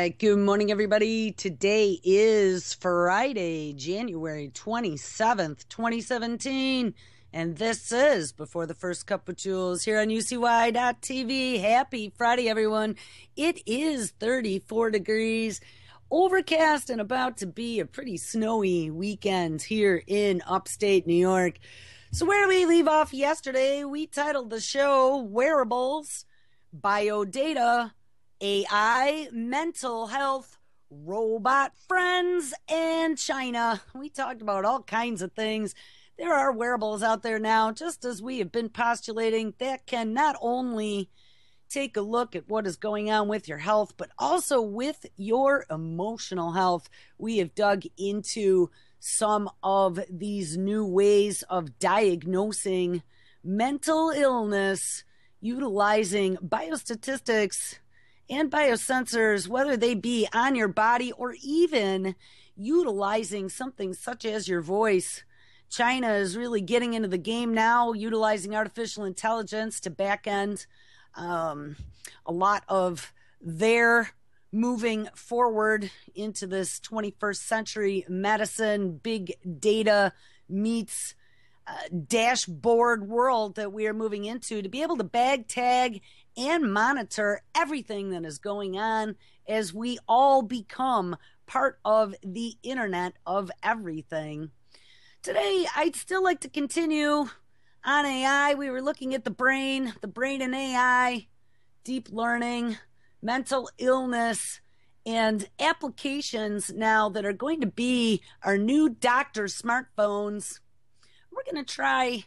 right, good morning, everybody. Today is Friday, January 27th, 2017, and this is Before the First Cup of Jules here on UCY.TV. Happy Friday, everyone. It is 34 degrees, overcast, and about to be a pretty snowy weekend here in upstate New York. So where do we leave off yesterday? We titled the show Wearables, Biodata, AI, mental health, robot friends, and China. We talked about all kinds of things. There are wearables out there now, just as we have been postulating, that can not only take a look at what is going on with your health, but also with your emotional health. We have dug into some of these new ways of diagnosing mental illness utilizing biostatistics and biosensors, whether they be on your body or even utilizing something such as your voice. China is really getting into the game now, utilizing artificial intelligence to back end a lot of their moving forward into this 21st century medicine, big data meets dashboard world that we are moving into, to be able to bag, tag, and monitor everything that is going on as we all become part of the Internet of Everything. Today, I'd still like to continue on AI. We were looking at the brain and AI, deep learning, mental illness, and applications now that are going to be our new doctor smartphones. We're going to try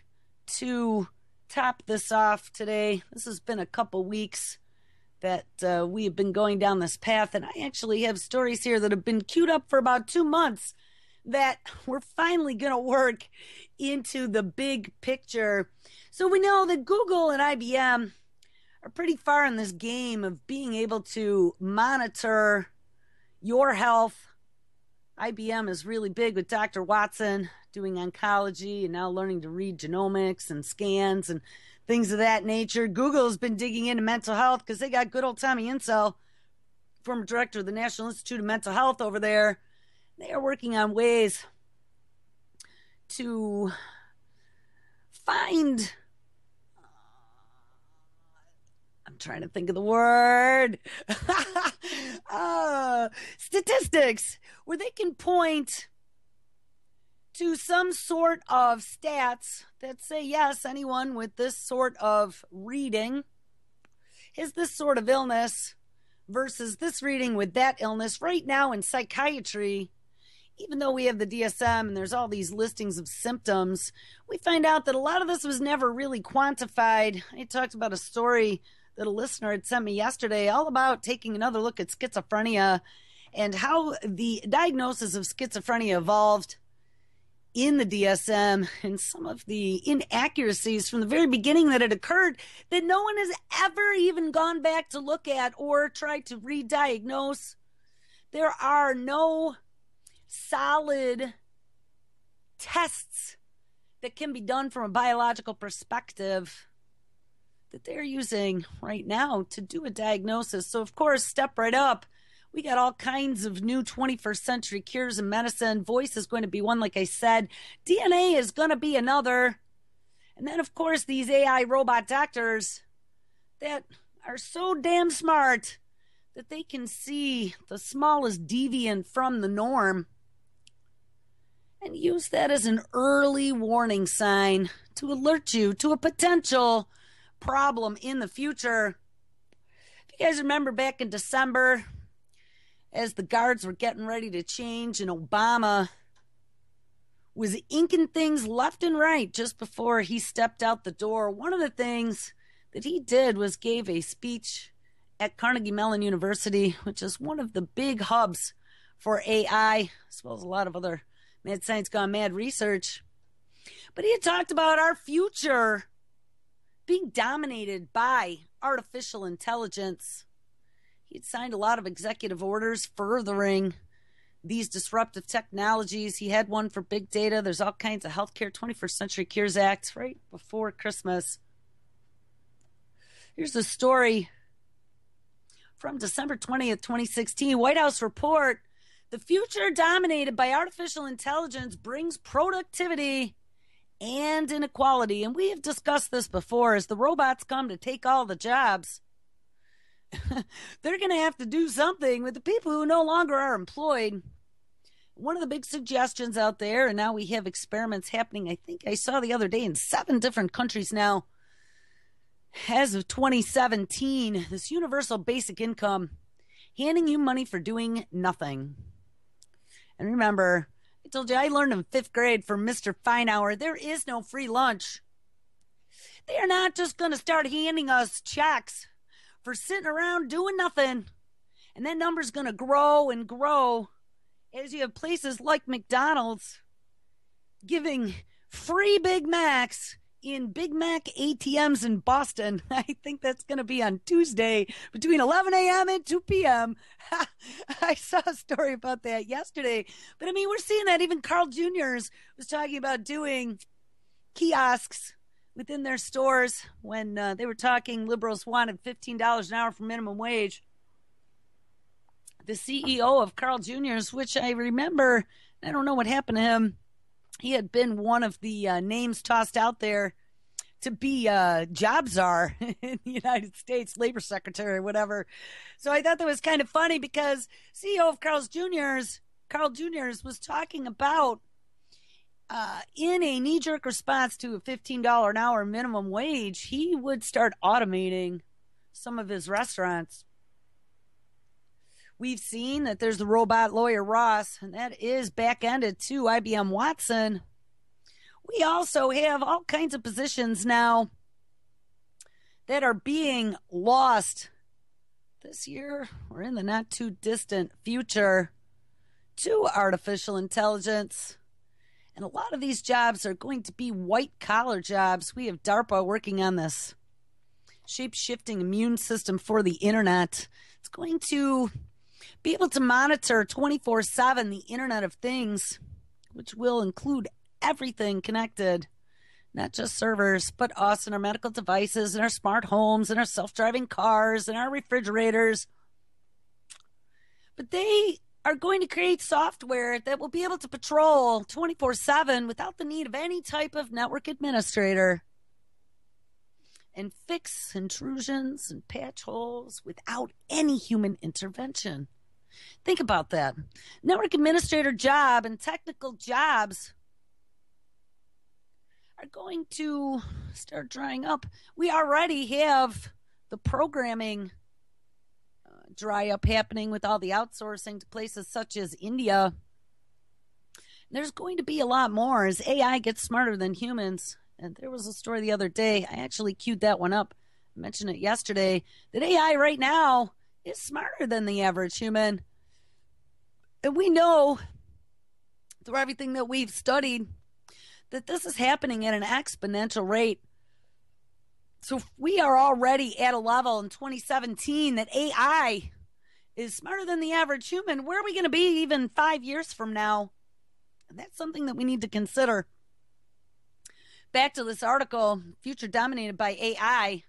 to top this off today. This has been a couple weeks that we have been going down this path, and I actually have stories here that have been queued up for about 2 months that we're finally going to work into the big picture. So we know that Google and IBM are pretty far in this game of being able to monitor your health. IBM is really big with Dr. Watson doing oncology and now learning to read genomics and scans and things of that nature. Google has been digging into mental health because they got good old Tommy Insel, former director of the National Institute of Mental Health over there. They are working on ways to find, I'm trying to think of the word, statistics, where they can point to some sort of stats that say, yes, anyone with this sort of reading has this sort of illness versus this reading with that illness. Right now in psychiatry, even though we have the DSM and there's all these listings of symptoms, we find out that a lot of this was never really quantified. I talked about a story that a listener had sent me yesterday, all about taking another look at schizophrenia and how the diagnosis of schizophrenia evolved in the DSM, and some of the inaccuracies from the very beginning that had occurred that no one has ever even gone back to look at or tried to re-diagnose. There are no solid tests that can be done from a biological perspective that they're using right now to do a diagnosis. So, of course, step right up. We got all kinds of new 21st century cures in medicine. Voice is going to be one, like I said. DNA is going to be another. And then, of course, these AI robot doctors that are so damn smart that they can see the smallest deviant from the norm and use that as an early warning sign to alert you to a potential problem in the future. If you guys remember back in December, as the guards were getting ready to change and Obama was inking things left and right just before he stepped out the door, one of the things that he did was gave a speech at Carnegie Mellon University, which is one of the big hubs for AI, as well as a lot of other mad science gone mad research. But he had talked about our future being dominated by artificial intelligence. He'd signed a lot of executive orders furthering these disruptive technologies. He had one for big data. There's all kinds of healthcare 21st Century Cures Act right before Christmas. Here's a story from December 20th, 2016. White House report, the future dominated by artificial intelligence brings productivity and inequality. And we have discussed this before. As the robots come to take all the jobs, they're going to have to do something with the people who no longer are employed. One of the big suggestions out there, and now we have experiments happening, I think I saw the other day, in 7 different countries now, as of 2017, this universal basic income, handing you money for doing nothing. And remember, I told you I learned in 5th grade from Mr. Feinauer, there is no free lunch. They are not just going to start handing us checks for sitting around doing nothing. And that number's going to grow and grow as you have places like McDonald's giving free Big Macs in Big Mac ATMs in Boston. I think that's going to be on Tuesday between 11 a.m. and 2 p.m. I saw a story about that yesterday. But I mean, we're seeing that even Carl Jr.'s was talking about doing kiosks within their stores when they were talking liberals wanted $15 an hour for minimum wage. The CEO of Carl Jr.'s, which I remember, I don't know what happened to him. He had been one of the names tossed out there to be job czar in the United States, labor secretary, whatever. So I thought that was kind of funny because CEO of Carl Jr.'s was talking about in a knee-jerk response to a $15 an hour minimum wage, he would start automating some of his restaurants. We've seen that there's the robot lawyer Ross, and that is back-ended to IBM Watson. We also have all kinds of positions now that are being lost this year or in the not-too-distant future to artificial intelligence. And a lot of these jobs are going to be white-collar jobs. We have DARPA working on this shape-shifting immune system for the internet. It's going to be able to monitor 24/7 the Internet of Things, which will include everything connected, not just servers, but us and our medical devices and our smart homes and our self-driving cars and our refrigerators. But they are going to create software that will be able to patrol 24/7 without the need of any type of network administrator and fix intrusions and patch holes without any human intervention. Think about that. Network administrator job and technical jobs are going to start drying up. We already have the programming dry up happening with all the outsourcing to places such as India. There's going to be a lot more as AI gets smarter than humans. And there was a story the other day. I actually queued that one up. I mentioned it yesterday. That AI right now is smarter than the average human. And we know through everything that we've studied that this is happening at an exponential rate. So if we are already at a level in 2017 that AI is smarter than the average human, where are we going to be even 5 years from now? And that's something that we need to consider. Back to this article, Future Dominated by AI.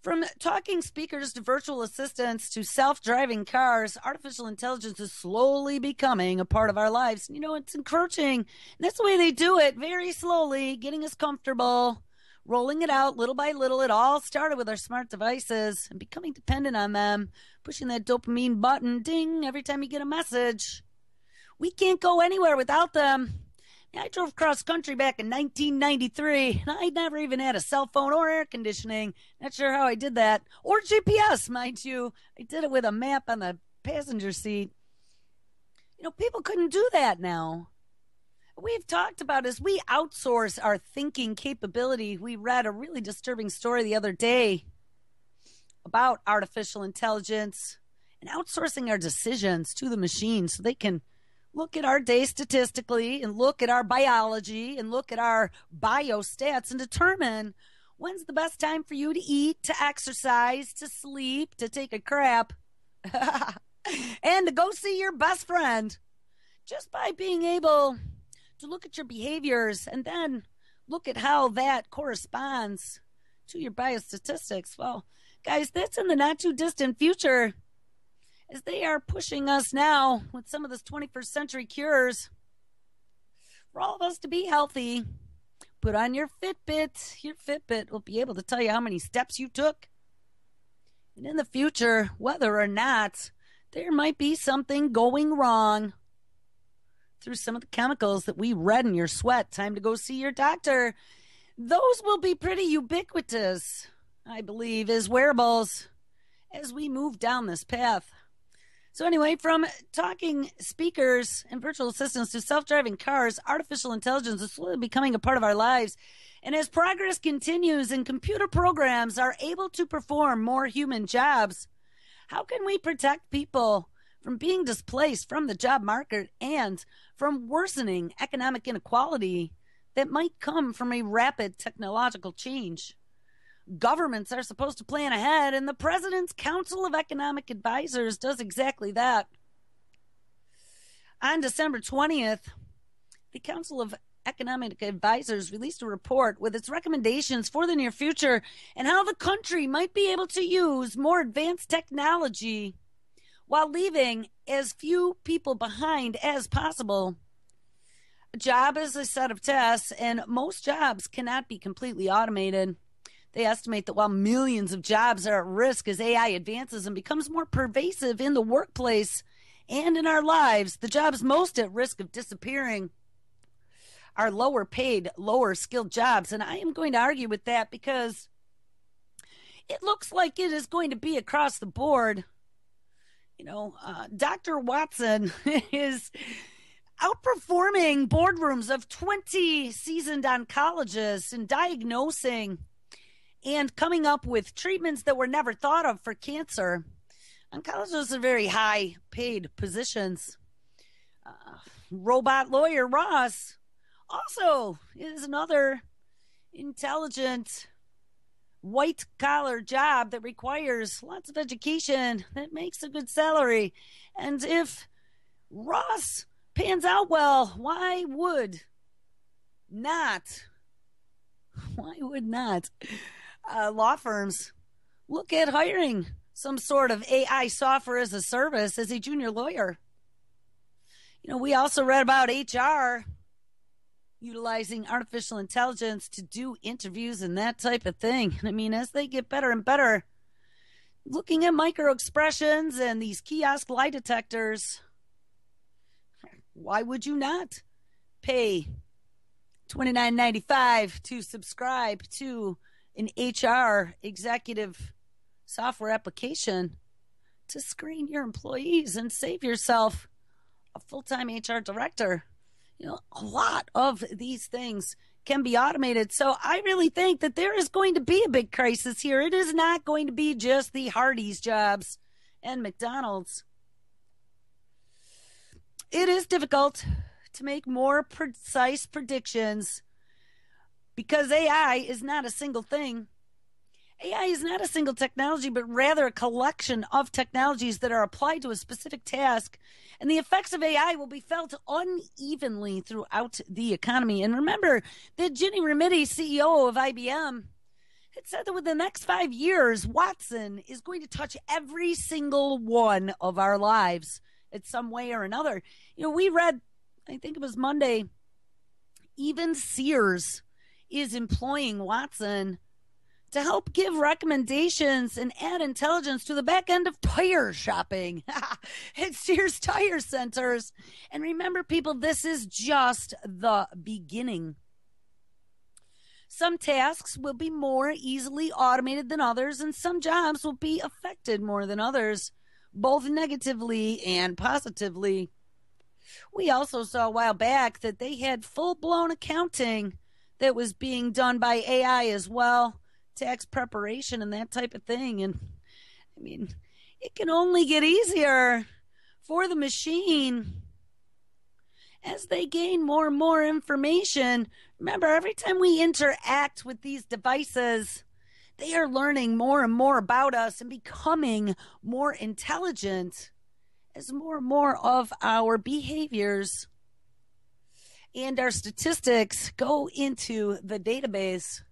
From talking speakers to virtual assistants to self-driving cars, artificial intelligence is slowly becoming a part of our lives. You know, it's encroaching. And that's the way they do it, very slowly, getting us comfortable, rolling it out little by little. It all started with our smart devices and becoming dependent on them, pushing that dopamine button, ding, every time you get a message. We can't go anywhere without them. I drove cross country back in 1993, and I never even had a cell phone or air conditioning. Not sure how I did that. Or GPS, mind you. I did it with a map on the passenger seat. You know, people couldn't do that now. We've talked about as we outsource our thinking capability. We read a really disturbing story the other day about artificial intelligence and outsourcing our decisions to the machine so they can look at our day statistically and look at our biology and look at our biostats and determine when's the best time for you to eat, to exercise, to sleep, to take a crap, and to go see your best friend. Just by being able to look at your behaviors and then look at how that corresponds to your biostatistics. Well, Guys, that's in the not too distant future, as they are pushing us now with some of this 21st century cures for all of us to be healthy. Put on your Fitbit. Your Fitbit will be able to tell you how many steps you took. And in the future, whether or not there might be something going wrong through some of the chemicals that we read in your sweat, time to go see your doctor. Those will be pretty ubiquitous, I believe, as wearables as we move down this path. So anyway, from talking speakers and virtual assistants to self-driving cars, artificial intelligence is slowly becoming a part of our lives. And as progress continues and computer programs are able to perform more human jobs, how can we protect people from being displaced from the job market and from worsening economic inequality that might come from a rapid technological change? Governments are supposed to plan ahead, and the President's Council of Economic Advisors does exactly that. On December 20th, the Council of Economic Advisors released a report with its recommendations for the near future and how the country might be able to use more advanced technology while leaving as few people behind as possible. A job is a set of tasks, and most jobs cannot be completely automated. They estimate that while millions of jobs are at risk as AI advances and becomes more pervasive in the workplace and in our lives, the jobs most at risk of disappearing are lower paid, lower skilled jobs. And I am going to argue with that because it looks like it is going to be across the board. Dr. Watson is outperforming boardrooms of 20 seasoned oncologists in diagnosing and coming up with treatments that were never thought of for cancer. Oncologists are very high paid positions. Robot lawyer Ross also is another intelligent white collar job that requires lots of education, that makes a good salary. And if Ross pans out well, why would not law firms look at hiring some sort of AI software as a service as a junior lawyer? We also read about HR utilizing artificial intelligence to do interviews and that type of thing. I mean, as they get better and better, looking at micro expressions and these kiosk lie detectors, why would you not pay $29.95 to subscribe to an HR executive software application to screen your employees and save yourself a full-time HR director? A lot of these things can be automated. So I really think that there is going to be a big crisis here. It is not going to be just the Hardee's jobs and McDonald's. It is difficult to make more precise predictions because AI is not a single thing. AI is not a single technology, but rather a collection of technologies that are applied to a specific task. And the effects of AI will be felt unevenly throughout the economy. And remember that Ginny Rometty, CEO of IBM, had said that within the next 5 years, Watson is going to touch every single one of our lives in some way or another. We read, I think it was Monday, even Sears is employing Watson to help give recommendations and add intelligence to the back end of tire shopping at Sears Tire Centers. And remember, people, this is just the beginning. Some tasks will be more easily automated than others, and some jobs will be affected more than others, both negatively and positively. We also saw a while back that they had full-blown accounting that was being done by AI as well, tax preparation and that type of thing. And I mean, it can only get easier for the machine as they gain more and more information. Remember, every time we interact with these devices, they are learning more and more about us and becoming more intelligent as more and more of our behaviors and our statistics go into the database.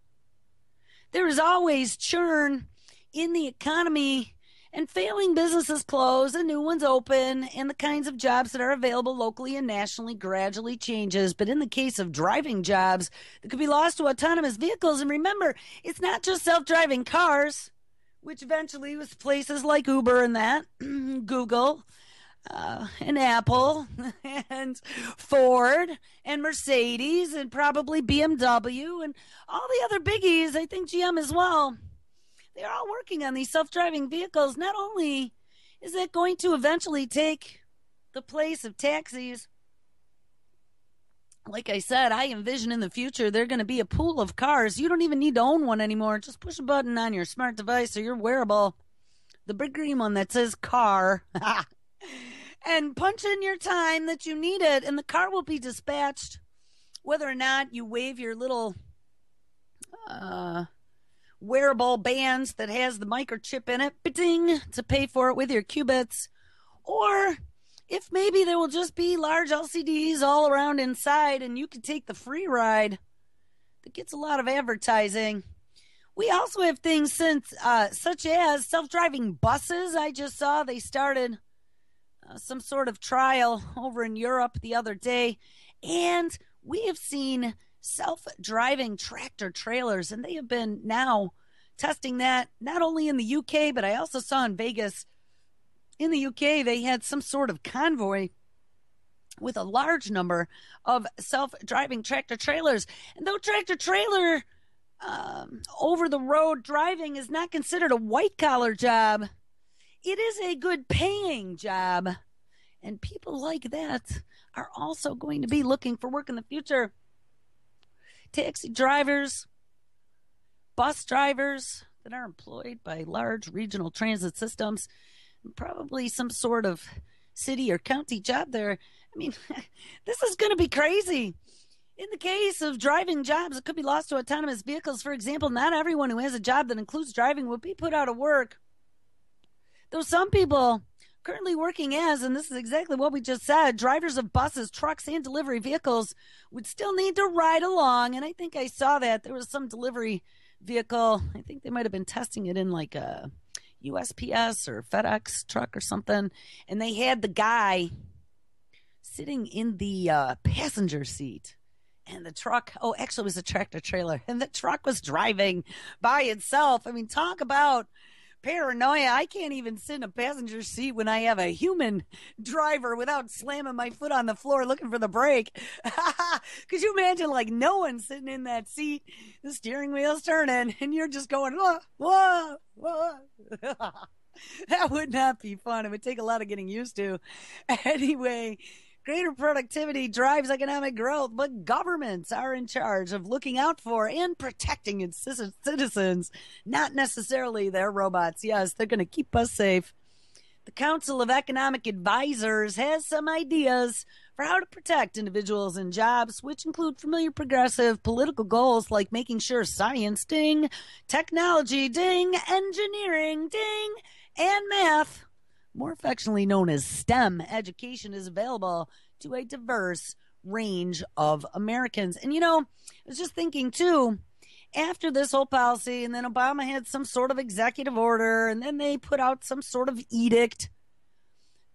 There is always churn in the economy and failing businesses close and new ones open, and the kinds of jobs that are available locally and nationally gradually changes. But in the case of driving jobs that could be lost to autonomous vehicles, and remember, it's not just self-driving cars, which eventually was places like Uber and that, Google, and Apple, and Ford, and Mercedes, and probably BMW, and all the other biggies, I think GM as well. They're all working on these self-driving vehicles. Not only is it going to eventually take the place of taxis, like I said, I envision in the future they're going to be a pool of cars. You don't even need to own one anymore. Just push a button on your smart device or your wearable, the big green one that says car, and punch in your time that you need it, and the car will be dispatched. Whether or not you wave your little wearable bands that has the microchip in it, ba-ding, to pay for it with your qubits, or if maybe there will just be large LCDs all around inside and you can take the free ride that gets a lot of advertising. We also have things such as self-driving buses. I just saw they started some sort of trial over in Europe the other day, and we have seen self-driving tractor trailers, and they have been now testing that not only in the UK, but I also saw in Vegas. In the UK, they had some sort of convoy with a large number of self-driving tractor trailers. And though tractor trailer over-the-road driving is not considered a white-collar job, it is a good paying job. And people like that are also going to be looking for work in the future. Taxi drivers, bus drivers that are employed by large regional transit systems, probably some sort of city or county job there. I mean, this is going to be crazy. In the case of driving jobs that could be lost to autonomous vehicles, for example, not everyone who has a job that includes driving will be put out of work. Though some people currently working as, and this is exactly what we just said, drivers of buses, trucks, and delivery vehicles would still need to ride along. And I think I saw that there was some delivery vehicle. I think they might have been testing it in like a USPS or FedEx truck or something. And they had the guy sitting in the passenger seat. And the truck, actually it was a tractor trailer. And the truck was driving by itself. I mean, talk about paranoia. I can't even sit in a passenger seat when I have a human driver without slamming my foot on the floor looking for the brake. Could you imagine, like, no one sitting in that seat, the steering wheel's turning, and you're just going, whoa, whoa, whoa. That would not be fun. It would take a lot of getting used to. Anyway, greater productivity drives economic growth, but governments are in charge of looking out for and protecting its citizens, not necessarily their robots. Yes, they're going to keep us safe. The Council of Economic Advisors has some ideas for how to protect individuals and jobs, which include familiar progressive political goals like making sure science, ding, technology, ding, engineering, ding, and math, more affectionately known as STEM education, is available to a diverse range of Americans. And, I was just thinking, too, after this whole policy, and then Obama had some sort of executive order, and then they put out some sort of edict.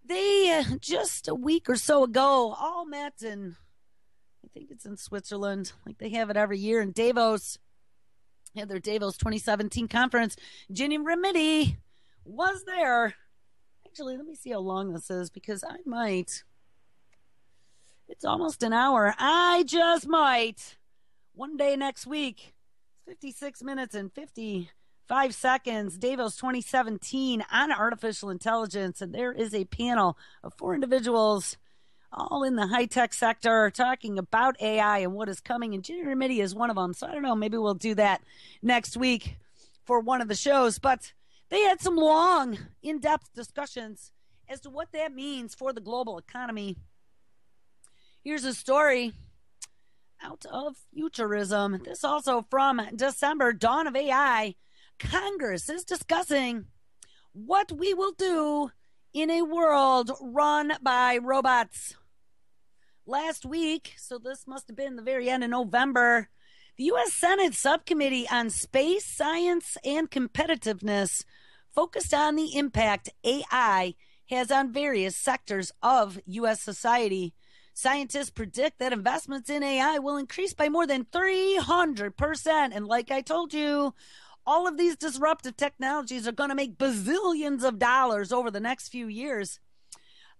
They, just a week or so ago, all met in, I think it's in Switzerland, like they have it every year in Davos. Had their Davos 2017 conference. Ginny Remedy was there. Actually, let me see how long this is, because I might. It's almost an hour. I just might. One day next week. 56 minutes and 55 seconds. Davos 2017 on artificial intelligence. And there is a panel of 4 individuals, all in the high-tech sector, talking about AI and what is coming. And Ginny Remedy is one of them. So I don't know. Maybe we'll do that next week for one of the shows. But they had some long, in-depth discussions as to what that means for the global economy. Here's a story out of Futurism. This also from December, Dawn of AI. Congress is discussing what we will do in a world run by robots. Last week, so this must have been the very end of November, The U.S. Senate Subcommittee on Space, Science, and Competitiveness focused on the impact AI has on various sectors of U.S. society. Scientists predict that investments in AI will increase by more than 300%. And like I told you, all of these disruptive technologies are going to make bazillions of dollars over the next few years.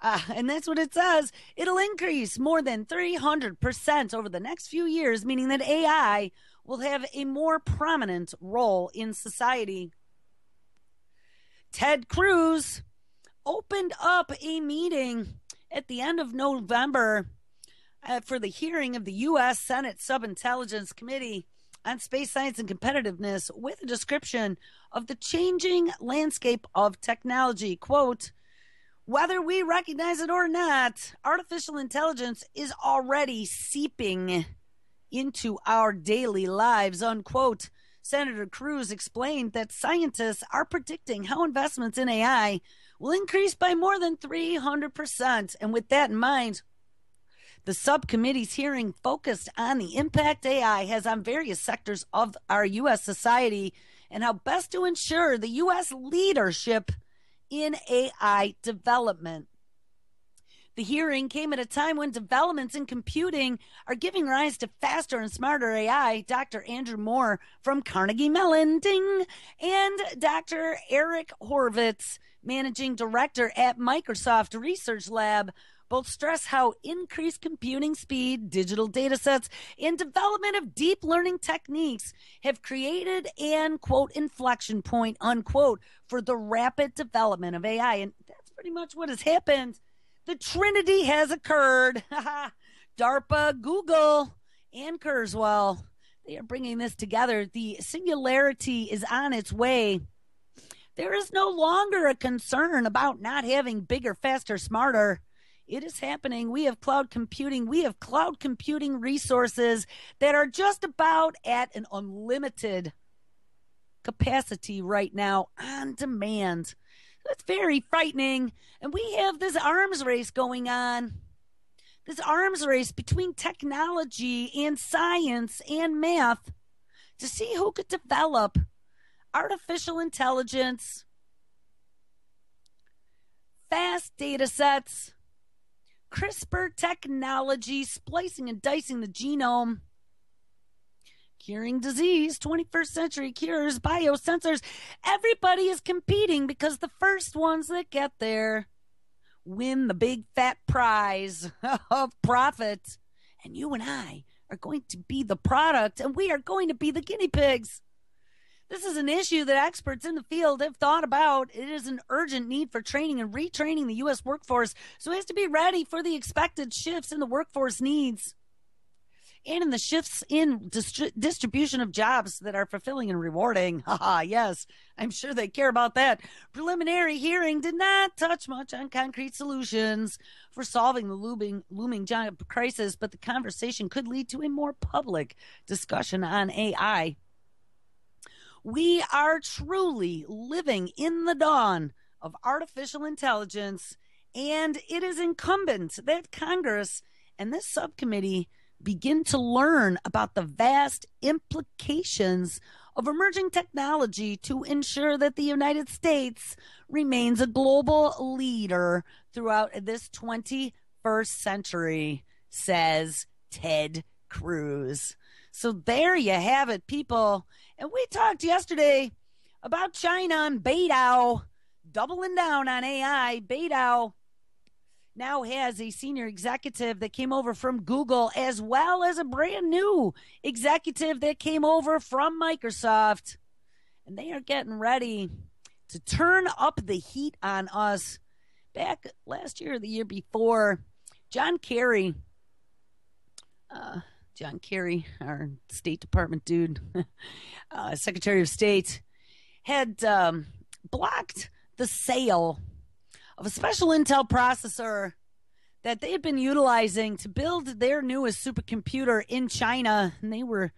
And that's what it says. It'll increase more than 300% over the next few years, meaning that AI will have a more prominent role in society. Ted Cruz opened up a meeting at the end of November for the hearing of the U.S. Senate Subintelligence Committee on Space, Science, and Competitiveness with a description of the changing landscape of technology. Quote, whether we recognize it or not, artificial intelligence is already seeping into our daily lives, unquote. Senator Cruz explained that scientists are predicting how investments in AI will increase by more than 300%. And with that in mind, the subcommittee's hearing focused on the impact AI has on various sectors of our U.S. society and how best to ensure the U.S. leadership in AI development. The hearing came at a time when developments in computing are giving rise to faster and smarter AI. Dr. Andrew Moore from Carnegie Mellon, ding, and Dr. Eric Horvitz, managing director at Microsoft Research Lab, both stress how increased computing speed, digital data sets, and development of deep learning techniques have created an, quote, inflection point, unquote, for the rapid development of AI. And that's pretty much what has happened. The Trinity has occurred. DARPA, Google, and Kurzweil, they are bringing this together. The Singularity is on its way. There is no longer a concern about not having bigger, faster, smarter. It is happening. We have cloud computing. We have cloud computing resources that are just about at an unlimited capacity right now on demand. That's very frightening. And we have this arms race going on. This arms race between technology and science and math to see who could develop artificial intelligence, fast data sets, CRISPR technology, splicing and dicing the genome, curing disease, 21st century cures, biosensors. Everybody is competing because the first ones that get there win the big fat prize of profit. And you and I are going to be the product, and we are going to be the guinea pigs. This is an issue that experts in the field have thought about. It is an urgent need for training and retraining the U.S. workforce so as to be ready for the expected shifts in the workforce needs and in the shifts in distribution of jobs that are fulfilling and rewarding. Yes, I'm sure they care about that. Preliminary hearing did not touch much on concrete solutions for solving the looming job crisis, but the conversation could lead to a more public discussion on AI. We are truly living in the dawn of artificial intelligence, and it is incumbent that Congress and this subcommittee begin to learn about the vast implications of emerging technology to ensure that the United States remains a global leader throughout this 21st century, says Ted Cruz. So there you have it, people. And we talked yesterday about China and Beidou doubling down on AI. Beidou now has a senior executive that came over from Google, as well as a brand new executive that came over from Microsoft. And they are getting ready to turn up the heat on us. Back last year or the year before, John Kerry, our State Department dude, Secretary of State, had blocked the sale of a special Intel processor that they had been utilizing to build their newest supercomputer in China. And they were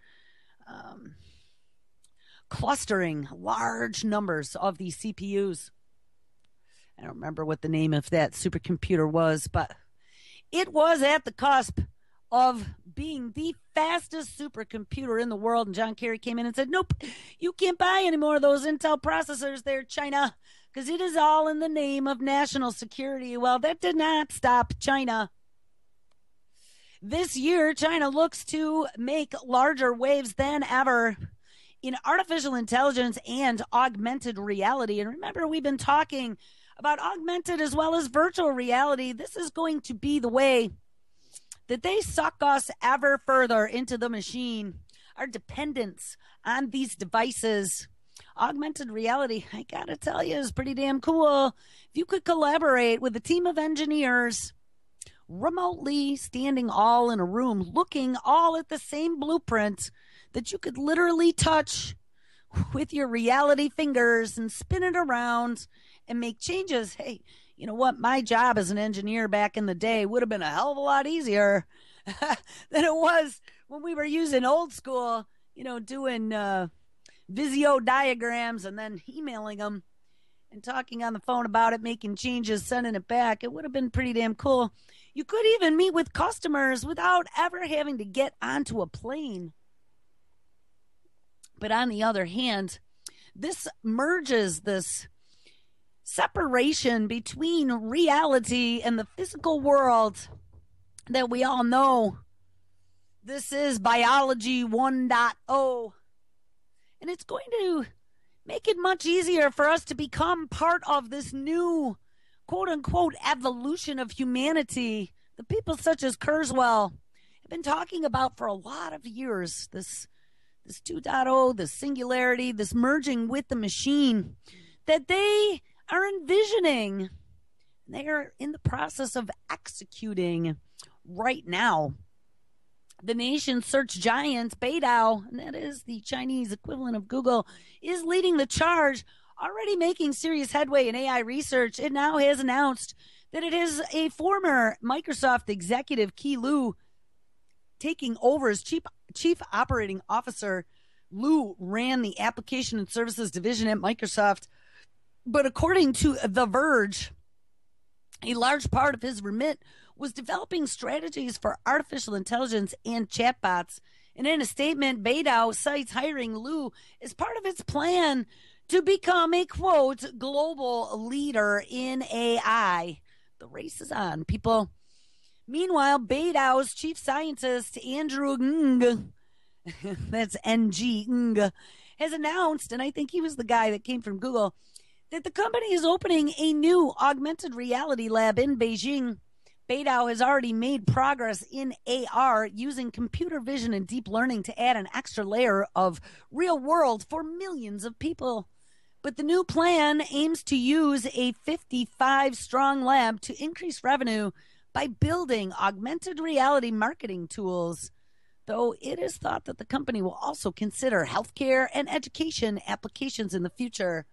clustering large numbers of these CPUs. I don't remember what the name of that supercomputer was, but it was at the cusp of being the fastest supercomputer in the world. And John Kerry came in and said, nope, you can't buy any more of those Intel processors there, China, because it is all in the name of national security. Well, that did not stop China. This year, China looks to make larger waves than ever in artificial intelligence and augmented reality. And remember, we've been talking about augmented as well as virtual reality. This is going to be the way that they suck us ever further into the machine. Our dependence on these devices. Augmented reality, I gotta tell you, is pretty damn cool. If you could collaborate with a team of engineers remotely standing all in a room, looking all at the same blueprint that you could literally touch with your reality fingers and spin it around and make changes. Hey, you know what? My job as an engineer back in the day would have been a hell of a lot easier than it was when we were using old school, doing Visio diagrams and then emailing them and talking on the phone about it, making changes, sending it back. It would have been pretty damn cool. You could even meet with customers without ever having to get onto a plane. But on the other hand, this merges this separation between reality and the physical world that we all know. This is biology 1.0. And it's going to make it much easier for us to become part of this new, quote-unquote, evolution of humanity. The people such as Kurzweil have been talking about for a lot of years, this 2.0, this singularity, this merging with the machine that they are envisioning. They are in the process of executing right now. The nation's search giant, Beidou, and that is the Chinese equivalent of Google, is leading the charge, already making serious headway in AI research. It now has announced that it is a former Microsoft executive, Qi Lu, taking over as chief operating officer. Lu ran the application and services division at Microsoft, but according to The Verge, a large part of his remit was developing strategies for artificial intelligence and chatbots. And in a statement, Beidou cites hiring Lu as part of its plan to become a, quote, global leader in AI. The race is on, people. Meanwhile, Beidou's chief scientist, Andrew Ng, that's N-G, Ng, has announced, and I think he was the guy that came from Google, that the company is opening a new augmented reality lab in Beijing. Beidou has already made progress in AR using computer vision and deep learning to add an extra layer of real world for millions of people. But the new plan aims to use a 55-strong lab to increase revenue by building augmented reality marketing tools, though it is thought that the company will also consider healthcare and education applications in the future.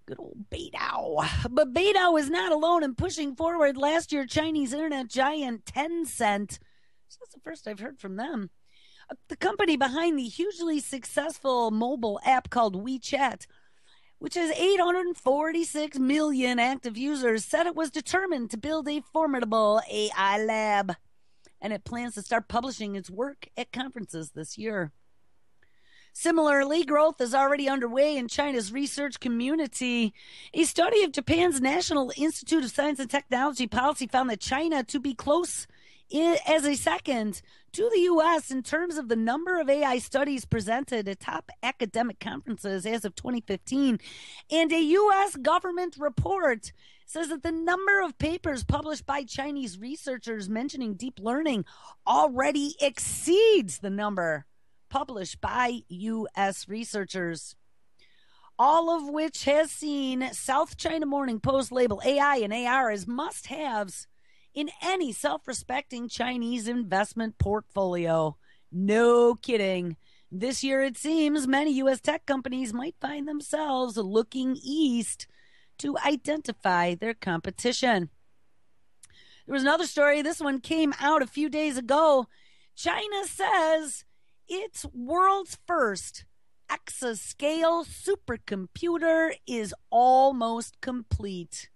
Good old Beidou. But Beidou is not alone in pushing forward. Last year, Chinese internet giant Tencent, so that's the first I've heard from them, the company behind the hugely successful mobile app called WeChat, which has 846 million active users, said it was determined to build a formidable AI lab. And it plans to start publishing its work at conferences this year. Similarly, growth is already underway in China's research community. A study of Japan's National Institute of Science and Technology policy found that China to be close as a second to the U.S. in terms of the number of AI studies presented at top academic conferences as of 2015. And a U.S. government report says that the number of papers published by Chinese researchers mentioning deep learning already exceeds the number published by U.S. researchers, all of which has seen South China Morning Post label AI and AR as must-haves in any self-respecting Chinese investment portfolio. No kidding. This year, it seems many U.S. tech companies might find themselves looking east to identify their competition. There was another story. This one came out a few days ago. China says its world's first exascale supercomputer is almost complete.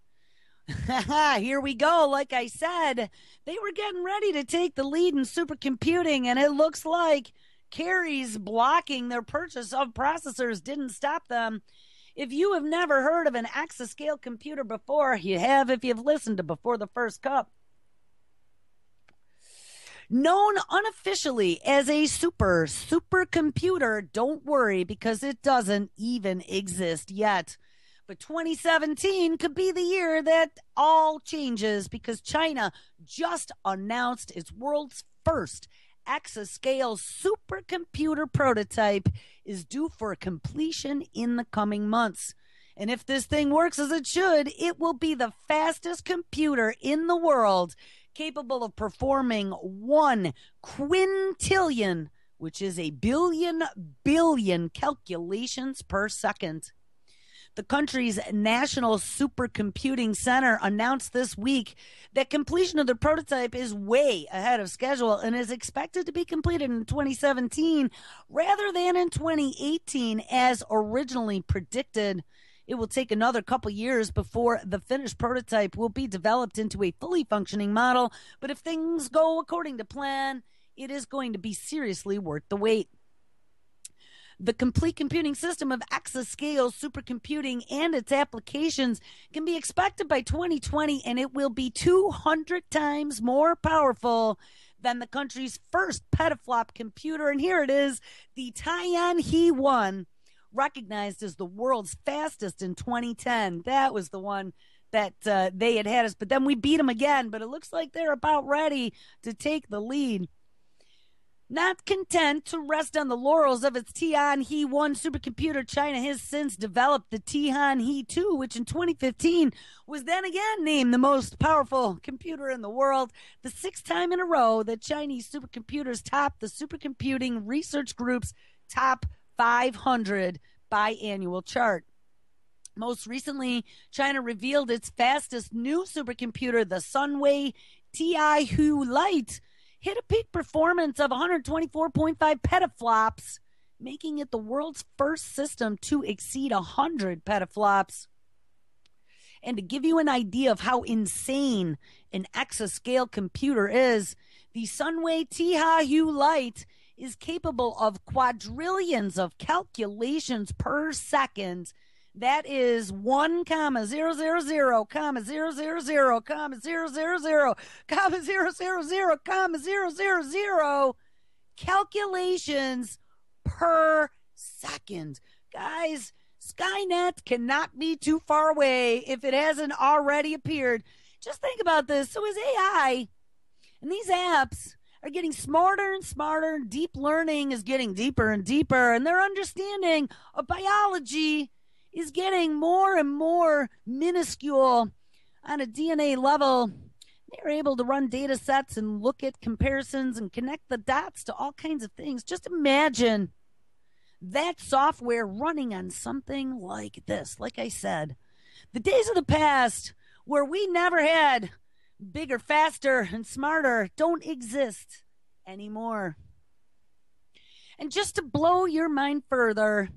Here we go. Like I said, they were getting ready to take the lead in supercomputing, and it looks like carries blocking their purchase of processors didn't stop them. If you have never heard of an Exoscale computer before, you have if you've listened to Before the First Cup. Known unofficially as a supercomputer, don't worry because it doesn't even exist yet. But 2017 could be the year that all changes because China just announced its world's first exascale supercomputer prototype is due for completion in the coming months. And if this thing works as it should, it will be the fastest computer in the world capable of performing 1 quintillion, which is a billion calculations per second. The country's National Supercomputing Center announced this week that completion of the prototype is way ahead of schedule and is expected to be completed in 2017 rather than in 2018 as originally predicted. It will take another couple years before the finished prototype will be developed into a fully functioning model, but if things go according to plan, it is going to be seriously worth the wait. The complete computing system of exascale supercomputing and its applications can be expected by 2020, and it will be 200 times more powerful than the country's first petaflop computer. And here it is, the Tianhe 1, recognized as the world's fastest in 2010. That was the one that they had us, but then we beat them again. But it looks like they're about ready to take the lead. Not content to rest on the laurels of its Tianhe 1 supercomputer, China has since developed the Tianhe 2, which in 2015 was then again named the most powerful computer in the world, the 6th time in a row that Chinese supercomputers topped the Supercomputing Research Group's top 500 biannual chart. Most recently, China revealed its fastest new supercomputer, the Sunway Tianhe Lite, hit a peak performance of 124.5 petaflops, making it the world's first system to exceed 100 petaflops. And to give you an idea of how insane an exascale computer is, the Sunway Tianhe Lite is capable of quadrillions of calculations per second. That is 1,000,000,000,000,000,000,000,000 calculations per second. Guys, Skynet cannot be too far away if it hasn't already appeared. Just think about this. So is AI, and these apps are getting smarter and smarter. Deep learning is getting deeper and deeper, and their understanding of biology is getting more and more minuscule on a DNA level. They're able to run data sets and look at comparisons and connect the dots to all kinds of things. Just imagine that software running on something like this. Like I said, the days of the past where we never had bigger, faster, and smarter don't exist anymore. And just to blow your mind further,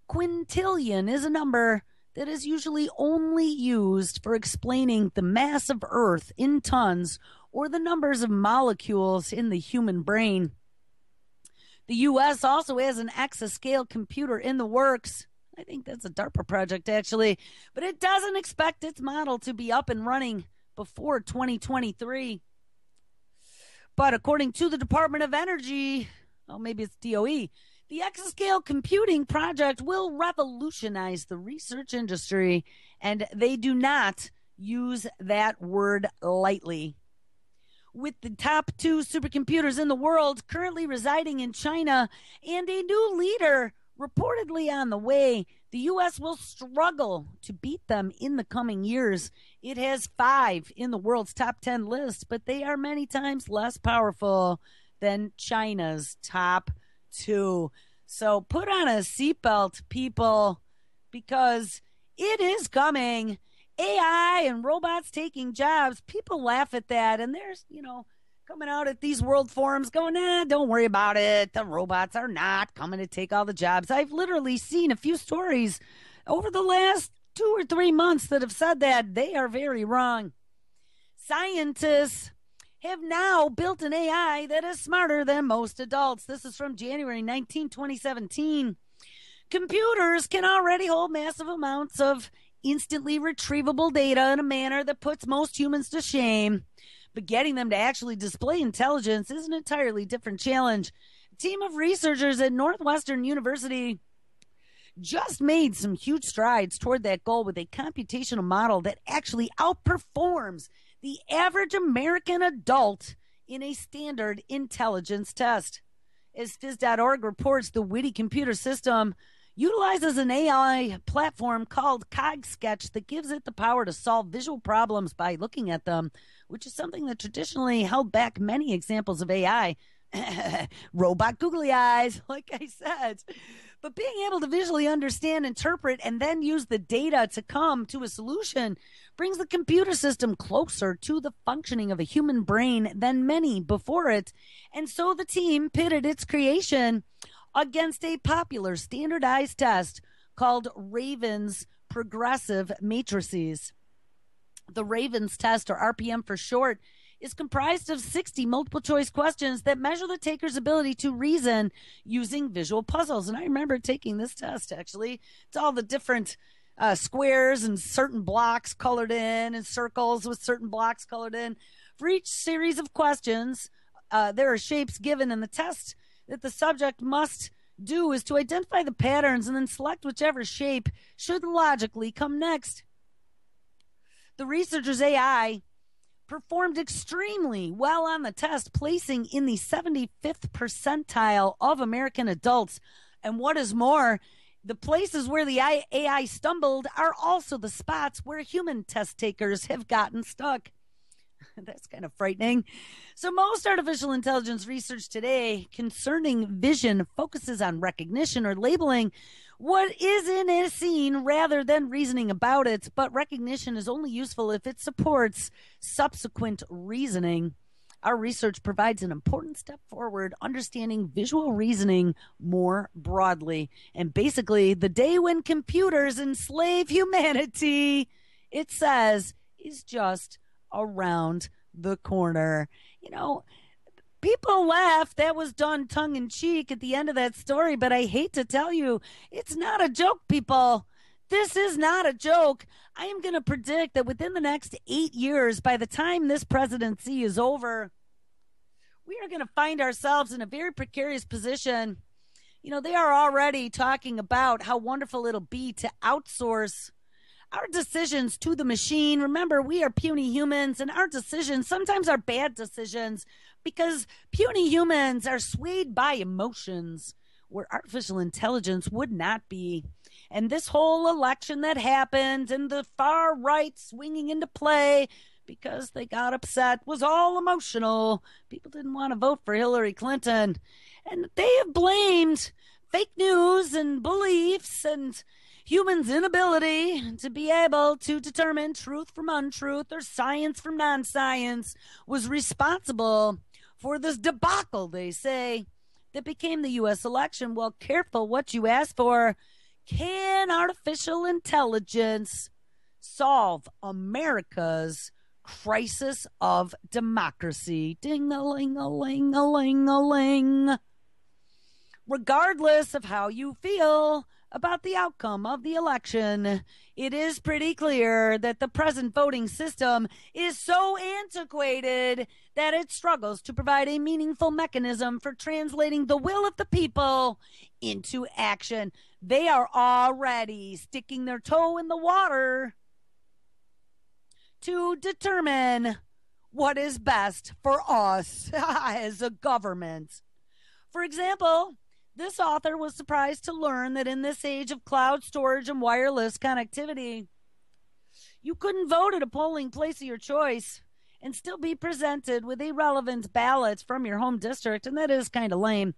quintillion is a number that is usually only used for explaining the mass of Earth in tons or the numbers of molecules in the human brain. The U.S. also has an exascale computer in the works. I think that's a DARPA project, actually, but it doesn't expect its model to be up and running before 2023. But according to the Department of Energy, maybe it's DOE, the exascale computing project will revolutionize the research industry, and they do not use that word lightly. With the top 2 supercomputers in the world currently residing in China and a new leader reportedly on the way, the U.S. will struggle to beat them in the coming years. It has 5 in the world's top 10 list, but they are many times less powerful than China's top 2. So put on a seatbelt, people, because it is coming. AI and robots taking jobs. People laugh at that, and there's, coming out at these world forums going, don't worry about it. The robots are not coming to take all the jobs. I've literally seen a few stories over the last 2 or 3 months that have said that, they are very wrong. Scientists have now built an AI that is smarter than most adults. This is from January 19, 2017. Computers can already hold massive amounts of instantly retrievable data in a manner that puts most humans to shame. But getting them to actually display intelligence is an entirely different challenge. A team of researchers at Northwestern University just made some huge strides toward that goal with a computational model that actually outperforms the average American adult in a standard intelligence test. As Phys.org reports, the witty computer system utilizes an AI platform called CogSketch that gives it the power to solve visual problems by looking at them, which is something that traditionally held back many examples of AI. Robot googly eyes, like I said. But being able to visually understand, interpret, and then use the data to come to a solution brings the computer system closer to the functioning of a human brain than many before it. And so the team pitted its creation against a popular standardized test called Raven's Progressive Matrices. The Raven's test, or RPM for short, is comprised of 60 multiple choice questions that measure the taker's ability to reason using visual puzzles. And I remember taking this test, actually. It's all the different squares and certain blocks colored in and circles with certain blocks colored in. For each series of questions, there are shapes given in the test that the subject must do is to identify the patterns and then select whichever shape should logically come next. The researchers' AI performed extremely well on the test, placing in the 75th percentile of American adults. And what is more, the places where the AI stumbled are also the spots where human test takers have gotten stuck. That's kind of frightening. So most artificial intelligence research today concerning vision focuses on recognition or labeling what is in a scene rather than reasoning about it. But recognition is only useful if it supports subsequent reasoning. Our research provides an important step forward, understanding visual reasoning more broadly. And basically, the day when computers enslave humanity, it says, is just around the corner. You know, people laugh. That was done tongue in cheek at the end of that story, but I hate to tell you, it's not a joke, people. This is not a joke. I am going to predict that within the next 8 years, by the time this presidency is over, we are going to find ourselves in a very precarious position. You know, they are already talking about how wonderful it'll be to outsource our decisions to the machine. Remember, we are puny humans, and our decisions sometimes are bad decisions because puny humans are swayed by emotions where artificial intelligence would not be. And this whole election that happened and the far right swinging into play because they got upset was all emotional. People didn't want to vote for Hillary Clinton. And they have blamed fake news and beliefs and humans' inability to be able to determine truth from untruth or science from non-science was responsible for this debacle, they say, that became the U.S. election. Well, careful what you ask for. Can artificial intelligence solve America's crisis of democracy? Ding-a-ling-a-ling-a-ling-a-ling. Regardless of how you feel about the outcome of the election, it is pretty clear that the present voting system is so antiquated that it struggles to provide a meaningful mechanism for translating the will of the people into action. They are already sticking their toe in the water to determine what is best for us as a government. For example, this author was surprised to learn that in this age of cloud storage and wireless connectivity, you couldn't vote at a polling place of your choice and still be presented with a relevant ballot from your home district, and that is kind of lame.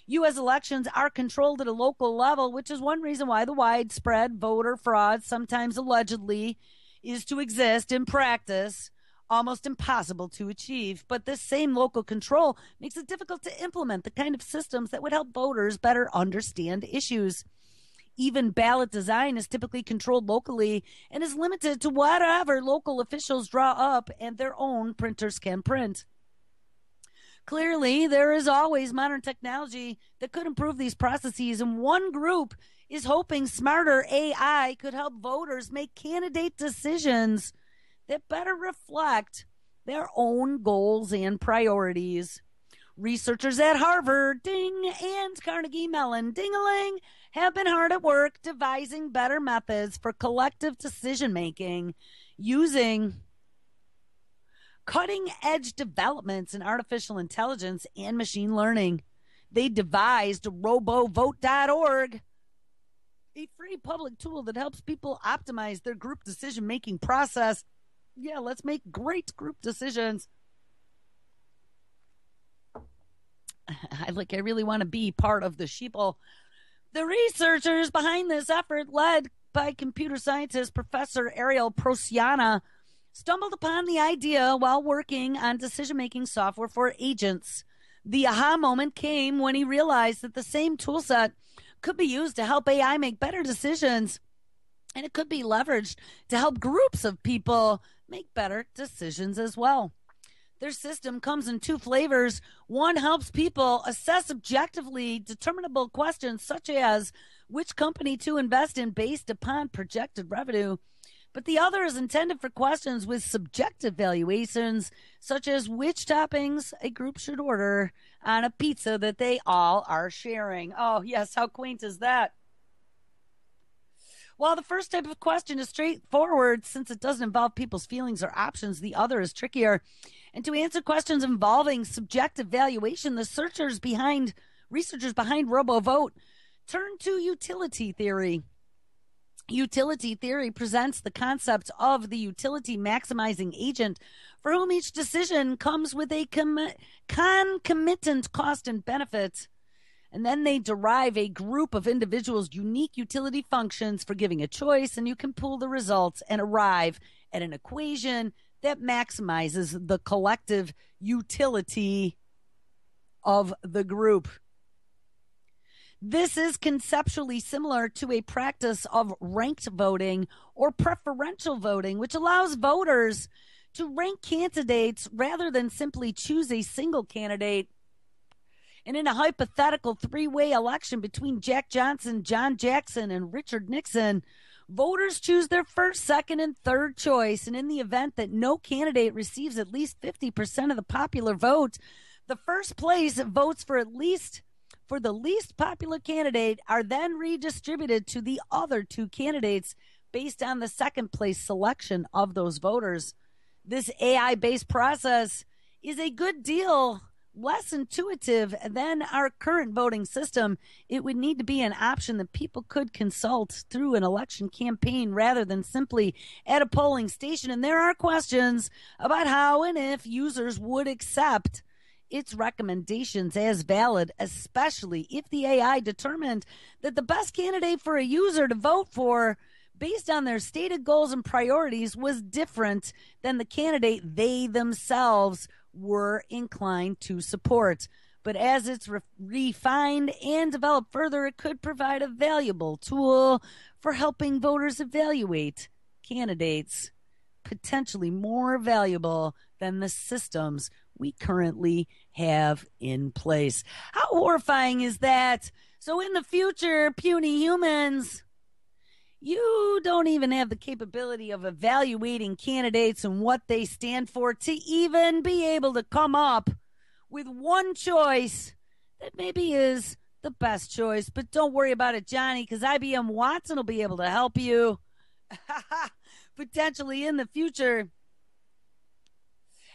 U.S. elections are controlled at a local level, which is one reason why the widespread voter fraud, sometimes allegedly, is to exist in practice almost impossible to achieve. But this same local control makes it difficult to implement the kind of systems that would help voters better understand issues. Even ballot design is typically controlled locally and is limited to whatever local officials draw up and their own printers can print. Clearly, there is always modern technology that could improve these processes, and one group is hoping smarter AI could help voters make candidate decisions that better reflect their own goals and priorities. Researchers at Harvard, ding, and Carnegie Mellon, ding-a-ling, have been hard at work devising better methods for collective decision making using cutting-edge developments in artificial intelligence and machine learning. They devised robovote.org, a free public tool that helps people optimize their group decision-making process. Yeah, let's make great group decisions. I really want to be part of the sheeple. The researchers behind this effort, led by computer scientist Professor Ariel Prosiana, stumbled upon the idea while working on decision-making software for agents. The aha moment came when he realized that the same toolset could be used to help AI make better decisions, and it could be leveraged to help groups of people make better decisions as well. Their system comes in two flavors. One helps people assess objectively determinable questions such as which company to invest in based upon projected revenue. But the other is intended for questions with subjective valuations, such as which toppings a group should order on a pizza that they all are sharing. Oh, yes, how quaint is that? While the first type of question is straightforward, since it doesn't involve people's feelings or options, the other is trickier. And to answer questions involving subjective valuation, the researchers behind RoboVote turn to utility theory. Utility theory presents the concept of the utility maximizing agent, for whom each decision comes with a concomitant cost and benefit. And then they derive a group of individuals' unique utility functions for giving a choice, and you can pool the results and arrive at an equation that maximizes the collective utility of the group. This is conceptually similar to a practice of ranked voting or preferential voting, which allows voters to rank candidates rather than simply choose a single candidate. And in a hypothetical three-way election between Jack Johnson, John Jackson, and Richard Nixon, voters choose their first, second, and third choice. And in the event that no candidate receives at least 50% of the popular vote, the first place votes for the least popular candidate are then redistributed to the other two candidates based on the second place selection of those voters. This AI-based process is a good deal less intuitive than our current voting system. It would need to be an option that people could consult through an election campaign rather than simply at a polling station. And there are questions about how and if users would accept its recommendations as valid, especially if the AI determined that the best candidate for a user to vote for based on their stated goals and priorities was different than the candidate they themselves were inclined to support. But as it's refined and developed further, it could provide a valuable tool for helping voters evaluate candidates, potentially more valuable than the systems we currently have in place. How horrifying is that? So in the future, puny humans, you don't even have the capability of evaluating candidates and what they stand for to even be able to come up with one choice that maybe is the best choice. But don't worry about it, Johnny, because IBM Watson will be able to help you potentially in the future.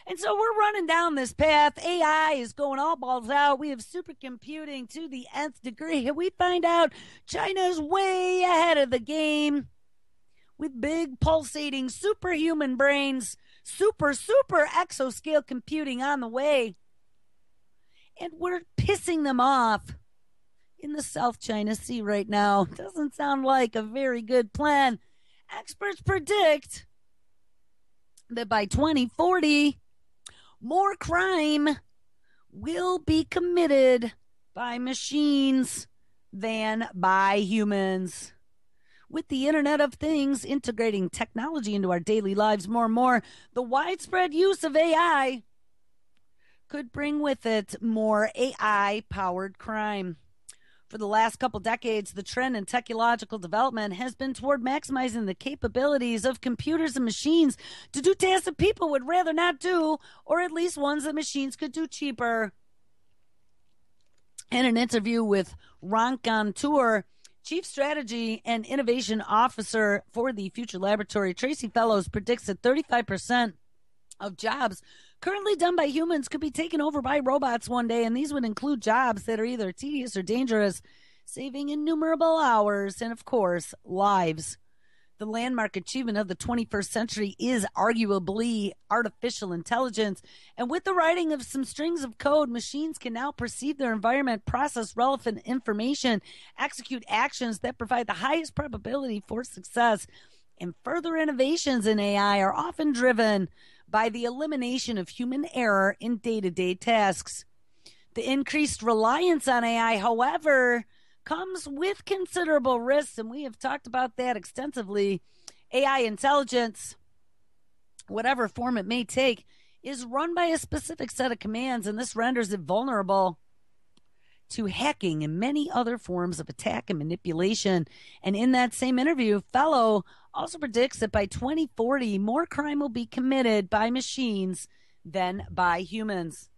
And so we're running down this path. AI is going all balls out. We have supercomputing to the nth degree. We find out China's way ahead of the game with big pulsating superhuman brains, super exoscale computing on the way. And we're pissing them off in the South China Sea right now. Doesn't sound like a very good plan. Experts predict that by 2040, more crime will be committed by machines than by humans. With the Internet of Things integrating technology into our daily lives more and more, the widespread use of AI could bring with it more AI-powered crime. For the last couple decades, the trend in technological development has been toward maximizing the capabilities of computers and machines to do tasks that people would rather not do, or at least ones that machines could do cheaper. In an interview with Rankantur, Chief Strategy and Innovation Officer for the Future Laboratory, Tracy Fellows predicts that 35% of jobs currently done by humans could be taken over by robots one day, and these would include jobs that are either tedious or dangerous, saving innumerable hours and, of course, lives. The landmark achievement of the 21st century is arguably artificial intelligence, and with the writing of some strings of code, machines can now perceive their environment, process relevant information, execute actions that provide the highest probability for success. And further innovations in AI are often driven by the elimination of human error in day-to-day tasks. The increased reliance on AI, however, comes with considerable risks, and we have talked about that extensively. AI intelligence, whatever form it may take, is run by a specific set of commands, and this renders it vulnerable to hacking and many other forms of attack and manipulation. And in that same interview, Fellow also predicts that by 2040, more crime will be committed by machines than by humans.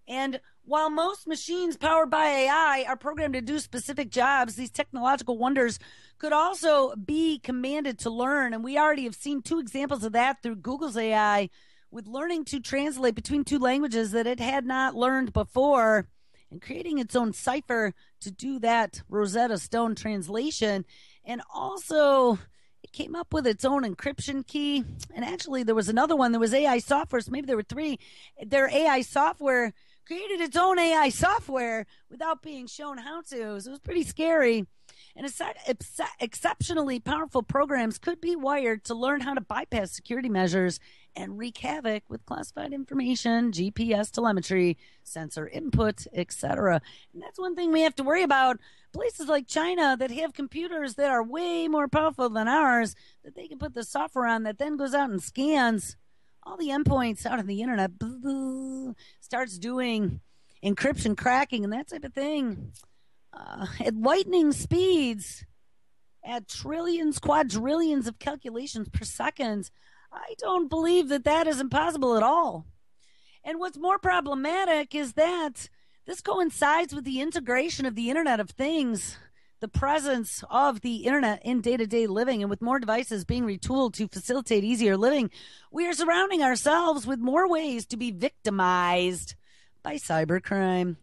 And while most machines powered by AI are programmed to do specific jobs, these technological wonders could also be commanded to learn. And we already have seen two examples of that through Google's AI, with learning to translate between two languages that it had not learned before, and creating its own cipher to do that Rosetta Stone translation. And also, it came up with its own encryption key. And actually, there was another one. There was AI software, so maybe there were three. Their AI software created its own AI software without being shown how to. So it was pretty scary. And exceptionally powerful programs could be wired to learn how to bypass security measures and wreak havoc with classified information, GPS telemetry, sensor input, etc. And that's one thing we have to worry about. Places like China that have computers that are way more powerful than ours, that they can put the software on that then goes out and scans all the endpoints out of the internet, starts doing encryption, cracking, and that type of thing at lightning speeds, at trillions, quadrillions of calculations per second. I don't believe that that is impossible at all. And what's more problematic is that this coincides with the integration of the Internet of Things, the presence of the internet in day-to-day living, and with more devices being retooled to facilitate easier living, we are surrounding ourselves with more ways to be victimized by cybercrime.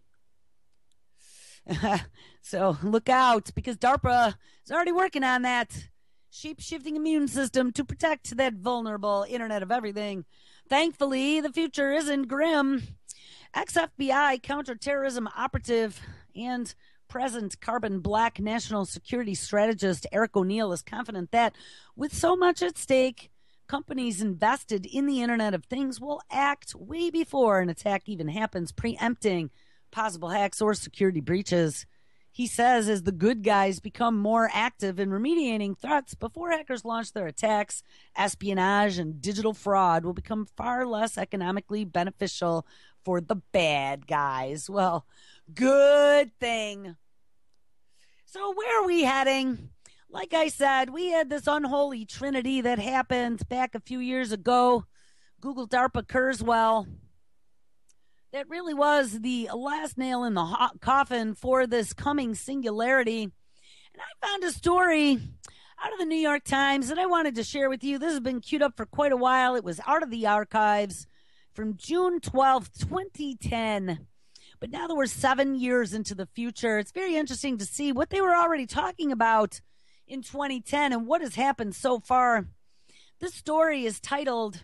So look out, because DARPA is already working on that shape-shifting immune system to protect that vulnerable Internet of Everything. Thankfully, the future isn't grim. Ex-FBI counterterrorism operative and present carbon black national security strategist Eric O'Neill is confident that with so much at stake, companies invested in the Internet of Things will act way before an attack even happens, preempting possible hacks or security breaches. He says as the good guys become more active in remediating threats before hackers launch their attacks, espionage and digital fraud will become far less economically beneficial for the bad guys. Well, good thing. So where are we heading? Like I said, we had this unholy trinity that happened back a few years ago. Google, DARPA, Kurzweil. That really was the last nail in the coffin for this coming singularity. And I found a story out of the New York Times that I wanted to share with you. This has been queued up for quite a while. It was out of the archives from June 12th, 2010. But now that we're 7 years into the future, it's very interesting to see what they were already talking about in 2010 and what has happened so far. This story is titled,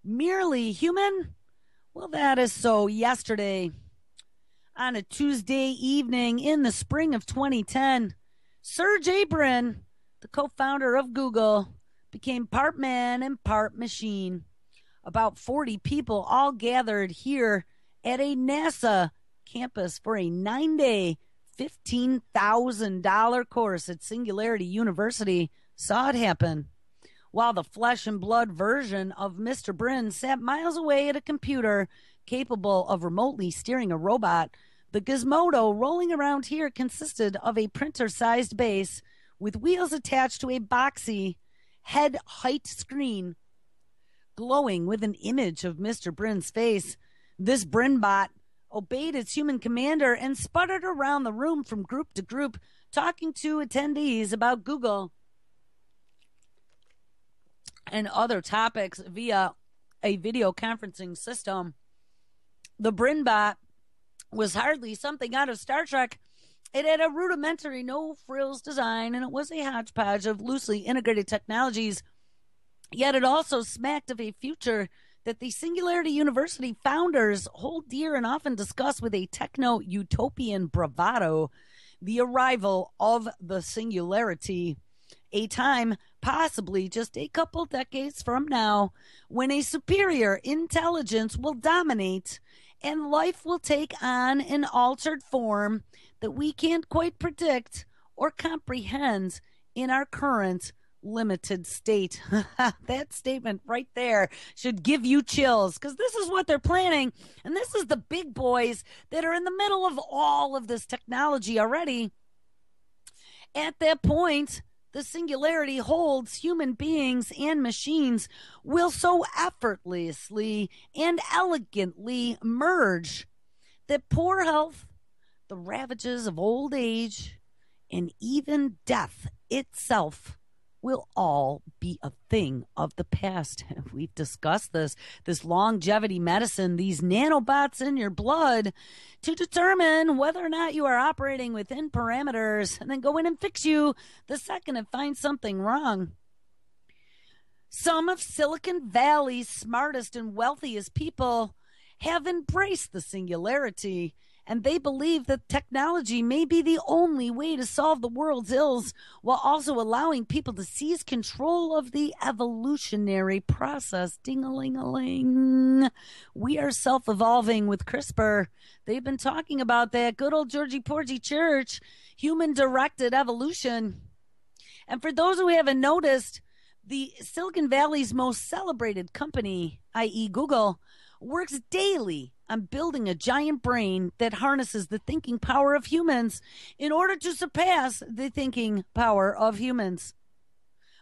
Merely Human? Well, that is so. Yesterday, on a Tuesday evening in the spring of 2010, Sergey Brin, the co-founder of Google, became part man and part machine. About 40 people all gathered here at a NASA campus for a 9-day $15,000 course at Singularity University saw it happen. While the flesh and blood version of Mr. Brin sat miles away at a computer capable of remotely steering a robot, the gizmodo rolling around here consisted of a printer-sized base with wheels attached to a boxy head-height screen glowing with an image of Mr. Brin's face. This Brinbot obeyed its human commander and sputtered around the room from group to group, talking to attendees about Google and other topics via a video conferencing system. The Brinbot was hardly something out of Star Trek. It had a rudimentary, no-frills design, and it was a hodgepodge of loosely integrated technologies. Yet it also smacked of a future that the Singularity University founders hold dear and often discuss with a techno-utopian bravado: the arrival of the Singularity, a time possibly just a couple decades from now when a superior intelligence will dominate and life will take on an altered form that we can't quite predict or comprehend in our current limited state. That statement right there should give you chills, because this is what they're planning, and this is the big boys that are in the middle of all of this technology already. At that point, the Singularity holds human beings and machines will so effortlessly and elegantly merge that poor health, the ravages of old age, and even death itself will all be a thing of the past. We've discussed this longevity medicine, these nanobots in your blood to determine whether or not you are operating within parameters, and then go in and fix you the second it finds something wrong. Some of Silicon Valley's smartest and wealthiest people have embraced the Singularity, and they believe that technology may be the only way to solve the world's ills, while also allowing people to seize control of the evolutionary process. Ding-a-ling-a-ling. We are self-evolving with CRISPR. They've been talking about that good old Georgie Porgy Church, human-directed evolution. And for those who haven't noticed, the Silicon Valley's most celebrated company, i.e. Google, works daily on building a giant brain that harnesses the thinking power of humans in order to surpass the thinking power of humans.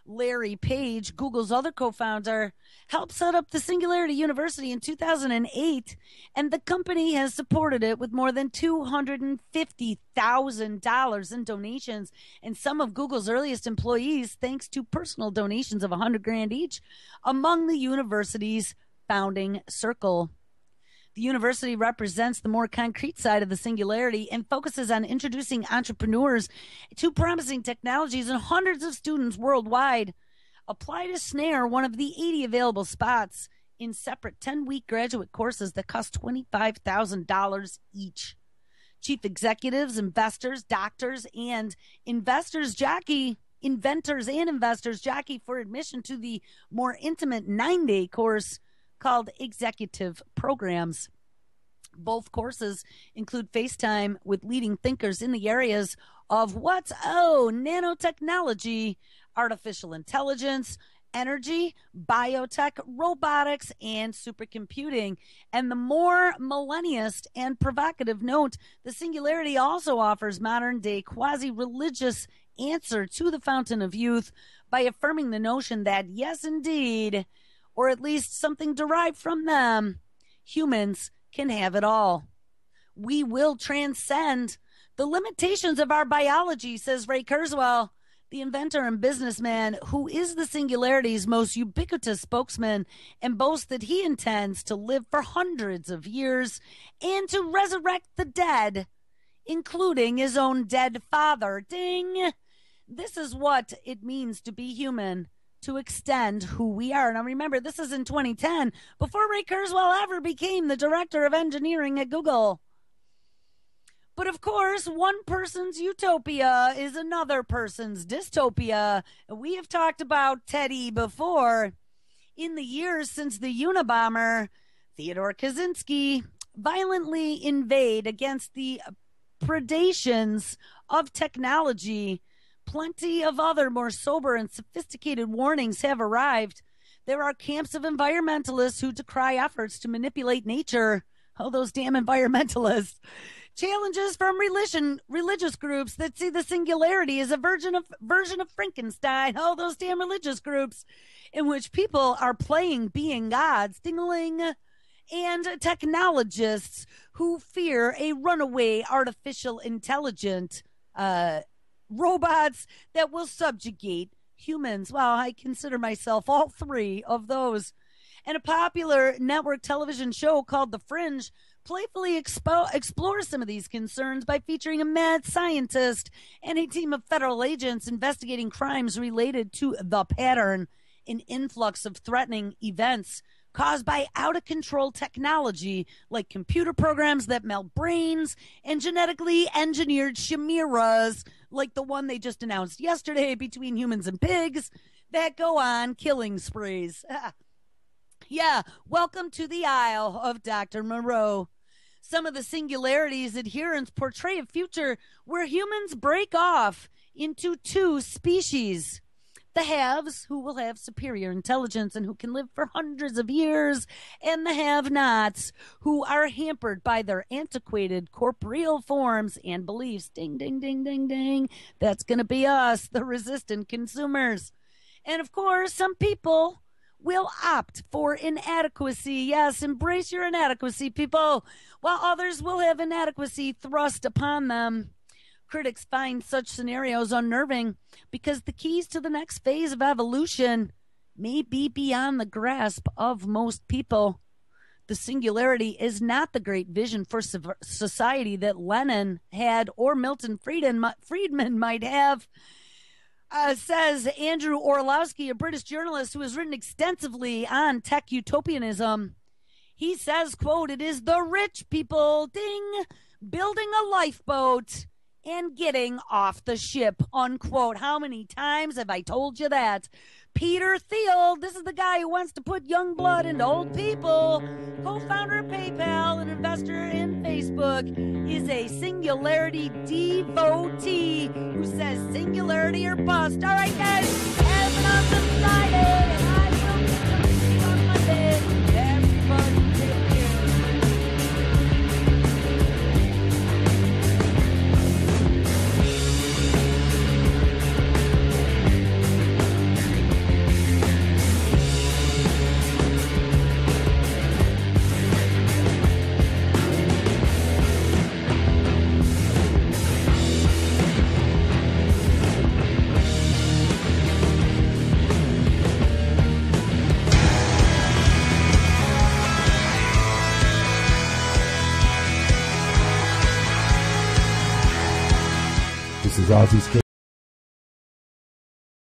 Larry Page, Google's other co-founder, helped set up the Singularity University in 2008, and the company has supported it with more than $250,000 in donations, and some of Google's earliest employees, thanks to personal donations of $100,000 each, among the university's founding circle. The university represents the more concrete side of the Singularity and focuses on introducing entrepreneurs to promising technologies, and hundreds of students worldwide apply to snare one of the 80 available spots in separate 10-week graduate courses that cost $25,000 each. Chief executives, investors, doctors, and inventors jockey for admission to the more intimate 9-day course called Executive Programs. Both courses include FaceTime with leading thinkers in the areas of nanotechnology, artificial intelligence, energy, biotech, robotics, and supercomputing. And the more millennialist and provocative note, the Singularity also offers modern-day quasi-religious answer to the fountain of youth by affirming the notion that, yes, indeed, or at least something derived from them, humans can have it all. We will transcend the limitations of our biology, says Ray Kurzweil, the inventor and businessman who is the Singularity's most ubiquitous spokesman, and boasts that he intends to live for hundreds of years and to resurrect the dead, including his own dead father. Ding! This is what it means to be human, to extend who we are. Now remember, this is in 2010, before Ray Kurzweil ever became the director of engineering at Google. But of course, one person's utopia is another person's dystopia. We have talked about Teddy before. In the years since the Unabomber, Theodore Kaczynski violently inveighed against the predations of technology, plenty of other more sober and sophisticated warnings have arrived. There are camps of environmentalists who decry efforts to manipulate nature. Oh, those damn environmentalists. Challenges from religious groups that see the singularity as a version of Frankenstein. Oh, those damn religious groups in which people are playing being gods, ding-a-ling, and technologists who fear a runaway artificial intelligent robots that will subjugate humans. Well, I consider myself all three of those. And a popular network television show called The Fringe playfully explores some of these concerns by featuring a mad scientist and a team of federal agents investigating crimes related to the pattern, an influx of threatening events caused by out-of-control technology like computer programs that melt brains and genetically engineered chimeras like the one they just announced yesterday between humans and pigs that go on killing sprees. Yeah, welcome to the Isle of Dr. Moreau. Some of the Singularity's adherents portray a future where humans break off into two species. The haves, who will have superior intelligence and who can live for hundreds of years, and the have-nots, who are hampered by their antiquated corporeal forms and beliefs. Ding, ding, ding, ding, ding. That's going to be us, the resistant consumers. And of course, some people will opt for inadequacy. Yes, embrace your inadequacy, people, while others will have inadequacy thrust upon them. Critics find such scenarios unnerving because the keys to the next phase of evolution may be beyond the grasp of most people. The singularity is not the great vision for society that Lenin had or Milton Friedman might have. Says Andrew Orlowski, a British journalist who has written extensively on tech utopianism. He says, quote, "It is the rich people, ding, building a lifeboat and getting off the ship," unquote. How many times have I told you that? Peter Thiel, this is the guy who wants to put young blood into old people, co-founder of PayPal and investor in Facebook, is a singularity devotee who says singularity or bust. All right, guys, have an awesome Friday, and I will see you on Monday. Everybody take care. This is Exoscale.